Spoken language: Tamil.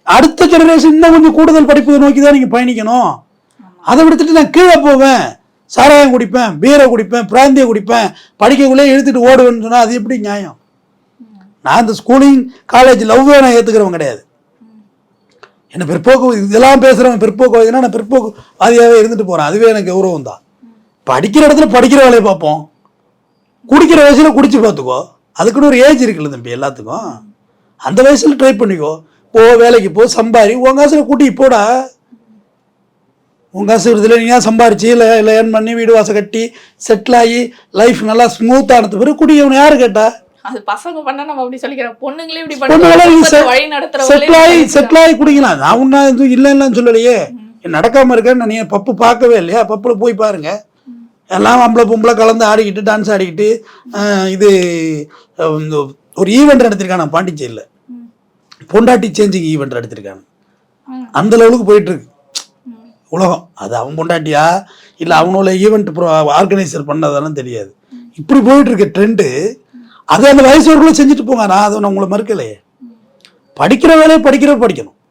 அடுத்த ஜெனரேஷன் இன்னும் கொஞ்சம் கூடுதல் படிப்பு நோக்கி தான் நீங்கள் பயணிக்கணும். அதை விடுத்துட்டு நான் கீழே போவேன், சாராயம் குடிப்பேன், பீரை குடிப்பேன், பிராந்தியை குடிப்பேன், படிக்கக்குள்ளே எழுத்துட்டு ஓடுவேன்னு சொன்னால் அது எப்படி நியாயம்? நான் இந்த ஸ்கூலிங் காலேஜ் லவ்வே நான் ஏற்றுக்கிறவன் கிடையாது. என்ன பிற்போக்கு இதெல்லாம் பேசுகிறவன் பிற்போக்குவாதினா நான் பிற்போக்குவாதியாகவே இருந்துட்டு போகிறேன். அதுவே எனக்கு கௌரவம் தான். படிக்கிற இடத்துல படிக்கிற வேலையை பார்ப்போம், குடிக்கிற வயசில் குடிச்சு பார்த்துக்கோ. அதுக்குன்னு ஒரு ஏஜ் இருக்குல்ல தம்பி எல்லாத்துக்கும். அந்த வயசில் ட்ரை பண்ணிக்கோ, போ வேலைக்கு போ, சம்பாரி, உன் காசில் கூட்டி போடா. உன் காசு விடுதலை நீ ஏன் சம்பாரிச்சு இல்லை ஏர்ன் பண்ணி வீடு வாசல் கட்டி செட்டில் ஆகி லைஃப் நல்லா ஸ்மூத்தானது பிறகு குடி. அவனை யாரு கேட்டா? அது பசங்க பண்ணா நம்ம அப்படி சொல்லிக்கிறோம், பொண்ணுங்களே இப்படி செட்டில் ஆகி குடிக்கலாம். நான் உன்னா இல்லைன்னு சொல்லலையே, நடக்காம இருக்கேன்னு நீ பப்பு பார்க்கவே இல்லையா? பப்புல போய் பாருங்க, எல்லாம் ஆம்பளை பொம்பளை கலந்து ஆடிக்கிட்டு டான்ஸ் ஆடிக்கிட்டு இது ஒரு ஈவெண்ட் நடத்திருக்காங்க பாண்டிச்சேரியில், பொண்டாட்டி சேஞ்சிங் ஈவெண்ட் நடத்திருக்காங்க. அந்த லெவலுக்கு போயிட்டு இருக்கு உலகம். அது அவன் பொண்டாட்டியா இல்லை அவனோட ஈவெண்ட் ஆர்கனைசர் பண்ணதெல்லாம் தெரியாது. இப்படி போயிட்டு இருக்க ட்ரெண்டு. அது அந்த வயசு வரைக்கும் செஞ்சுட்டு போங்க. நான் அதை உங்களை மறுக்கலையே. படிக்கிற வேலையை படிக்கணும்.